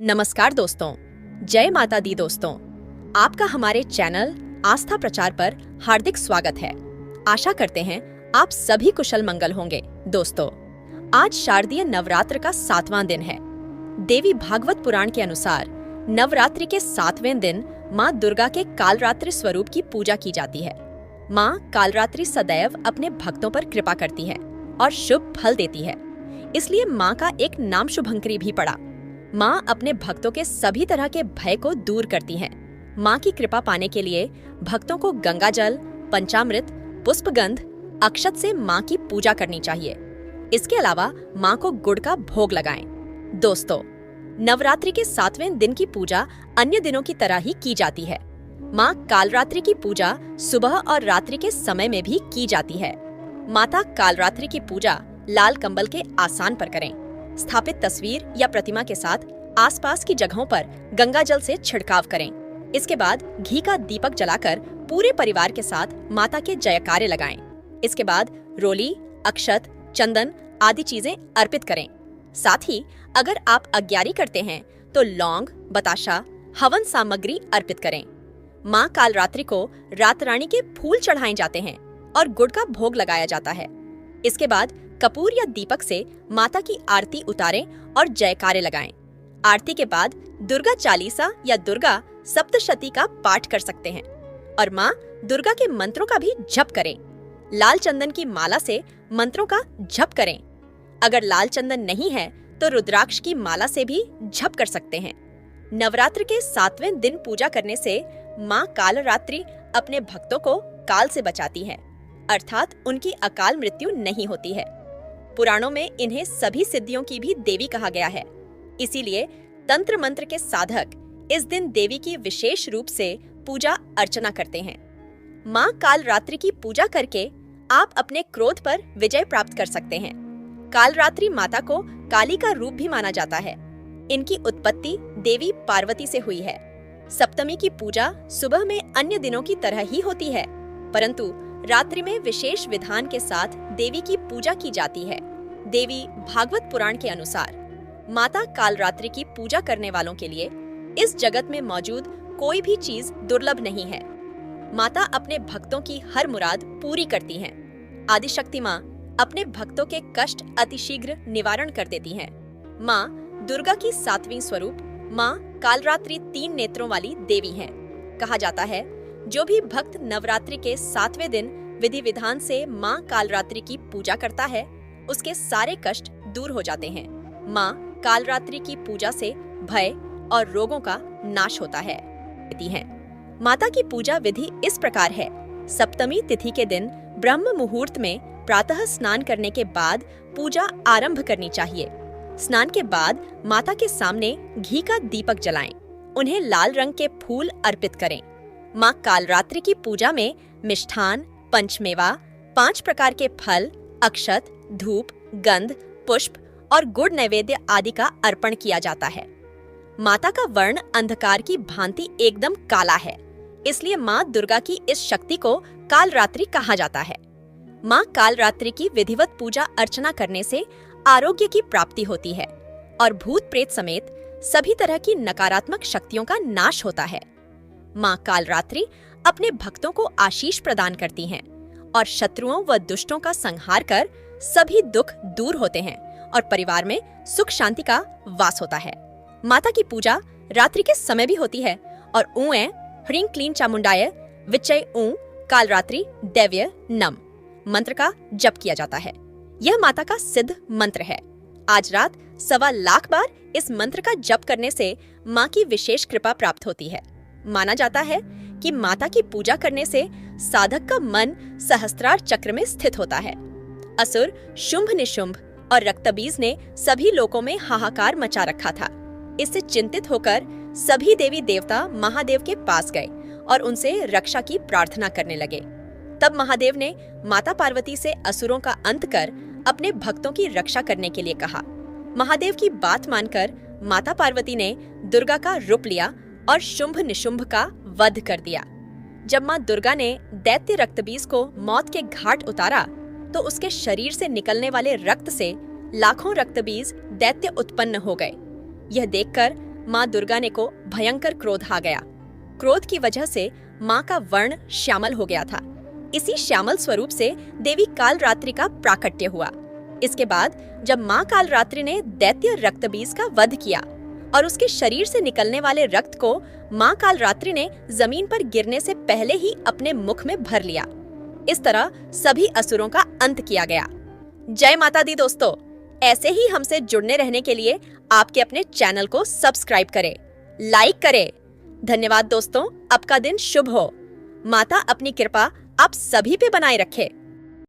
नमस्कार दोस्तों, जय माता दी दोस्तों। आपका हमारे चैनल आस्था प्रचार पर हार्दिक स्वागत है। आशा करते हैं आप सभी कुशल मंगल होंगे। दोस्तों, आज शारदीय नवरात्र का 7वां दिन है। देवी भागवत पुराण के अनुसार नवरात्रि के 7वें दिन माँ दुर्गा के कालरात्रि स्वरूप की पूजा की जाती है। माँ कालरात्रि सदैव अपने भक्तों पर कृपा करती है और शुभ फल देती है, इसलिए माँ का एक नाम शुभंकरी भी पड़ा। माँ अपने भक्तों के सभी तरह के भय को दूर करती हैं। माँ की कृपा पाने के लिए भक्तों को गंगा जल, पंचामृत, पुष्पगंध, अक्षत से माँ की पूजा करनी चाहिए। इसके अलावा माँ को गुड़ का भोग लगाएं। दोस्तों, नवरात्रि के 7वें दिन की पूजा अन्य दिनों की तरह ही की जाती है। माँ कालरात्रि की पूजा सुबह और रात्रि के समय में भी की जाती है। माता कालरात्रि की पूजा लाल कंबल के आसान पर करें। स्थापित तस्वीर या प्रतिमा के साथ आसपास की जगहों पर गंगा जल से छिड़काव करें। इसके बाद घी का दीपक जलाकर पूरे परिवार के साथ माता के जयकारे लगाएं। इसके बाद रोली, अक्षत, चंदन आदि चीजें अर्पित करें। साथ ही अगर आप अग्यारी करते हैं तो लौंग, बताशा, हवन सामग्री अर्पित करें। माँ कालरात्रि को रात रानी के फूल चढ़ाए जाते हैं और गुड़ का भोग लगाया जाता है। इसके बाद कपूर या दीपक से माता की आरती उतारें और जयकारे लगाएं। आरती के बाद दुर्गा चालीसा या दुर्गा सप्तशती का पाठ कर सकते हैं और माँ दुर्गा के मंत्रों का भी जप करें। लाल चंदन की माला से मंत्रों का जप करें। अगर लाल चंदन नहीं है तो रुद्राक्ष की माला से भी जप कर सकते हैं। नवरात्र के 7वें दिन पूजा करने से माँ कालरात्रि अपने भक्तों को काल से बचाती है, अर्थात उनकी अकाल मृत्यु नहीं होती है। पुराणों में इन्हें सभी सिद्धियों की भी देवी कहा गया है। इसीलिए तंत्र मंत्र के साधक इस दिन देवी की विशेष रूप से पूजा अर्चना करते हैं। माँ कालरात्रि की पूजा करके आप अपने क्रोध पर विजय प्राप्त कर सकते हैं। कालरात्रि माता को काली का रूप भी माना जाता है। इनकी उत्पत्ति देवी पार्वती से हुई है। सप्तमी की पूजा सुबह में अन्य दिनों की तरह ही होती है, परंतु रात्रि में विशेष विधान के साथ देवी की पूजा की जाती है। देवी भागवत पुराण के अनुसार माता कालरात्रि की पूजा करने वालों के लिए इस जगत में मौजूद कोई भी चीज दुर्लभ नहीं है। माता अपने भक्तों की हर मुराद पूरी करती हैं। आदिशक्ति माँ अपने भक्तों के कष्ट अतिशीघ्र निवारण कर देती हैं। माँ दुर्गा की 7वीं स्वरूप माँ कालरात्रि 3 नेत्रों वाली देवी हैं। कहा जाता है, जो भी भक्त नवरात्रि के 7वें दिन विधि विधान से माँ कालरात्रि की पूजा करता है, उसके सारे कष्ट दूर हो जाते हैं। माँ कालरात्रि की पूजा से भय और रोगों का नाश होता है। माता की पूजा विधि इस प्रकार है। सप्तमी तिथि के दिन ब्रह्म मुहूर्त में प्रातः स्नान करने के बाद पूजा आरंभ करनी चाहिए। स्नान के बाद माता के सामने घी का दीपक जलाएं। उन्हें लाल रंग के फूल अर्पित करें। माँ कालरात्रि की पूजा में मिष्ठान, पंचमेवा, 5 प्रकार के फल, अक्षत, धूप, गंध, पुष्प और गुड़ नैवेद्य आदि का अर्पण किया जाता है। माता का वर्ण अंधकार की भांति एकदम काला है, इसलिए माँ दुर्गा की इस शक्ति को कालरात्रि कहा जाता है। माँ कालरात्रि की विधिवत पूजा अर्चना करने से आरोग्य की प्राप्ति होती है और भूत प्रेत समेत सभी तरह की नकारात्मक शक्तियों का नाश होता है। माँ कालरात्रि अपने भक्तों को आशीष प्रदान करती हैं और शत्रुओं व दुष्टों का संहार कर सभी दुख दूर होते हैं और परिवार में सुख शांति का वास होता है। माता की पूजा रात्रि के समय भी होती है और ऊँ ह्रीं क्लीं चामुंडाय विचय ऊँ कालरात्रि दैव्य नम मंत्र का जप किया जाता है। यह माता का सिद्ध मंत्र है। आज रात 1.25 लाख बार इस मंत्र का जप करने से माँ की विशेष कृपा प्राप्त होती है। माना जाता है कि माता की पूजा करने से साधक का मन सहस्त्रार चक्र में स्थित होता है। असुर शुंभ निशुंभ और रक्तबीज ने सभी लोकों में हाहाकार मचा रखा था। इससे चिंतित होकर सभी देवी देवता महादेव के पास गए और उनसे रक्षा की प्रार्थना करने लगे। तब महादेव ने माता पार्वती से असुरों का अंत कर अपने भक्तों की रक्षा करने के लिए कहा। महादेव की बात मानकर माता पार्वती ने दुर्गा का रूप लिया और शुंभ निशुंभ का वध कर दिया। जब माँ दुर्गा ने दैत्य रक्तबीज को मौत के घाट उतारा तो उसके शरीर से निकलने वाले रक्त से लाखों रक्तबीज दैत्य उत्पन्न हो गए। यह देखकर माँ दुर्गा ने को भयंकर क्रोध आ गया। क्रोध की वजह से माँ का वर्ण श्यामल हो गया था। इसी श्यामल स्वरूप से देवी कालरात्रि का प्राकट्य हुआ। इसके बाद जब माँ कालरात्रि ने दैत्य रक्तबीज का वध किया और उसके शरीर से निकलने वाले रक्त को माँ कालरात्रि ने जमीन पर गिरने से पहले ही अपने मुख में भर लिया। इस तरह सभी असुरों का अंत किया गया। जय माता दी दोस्तों, ऐसे ही हमसे जुड़ने रहने के लिए आपके अपने चैनल को सब्सक्राइब करें, लाइक करें। धन्यवाद दोस्तों, आपका दिन शुभ हो। माता अपनी कृपा आप सभी पे बनाए रखे।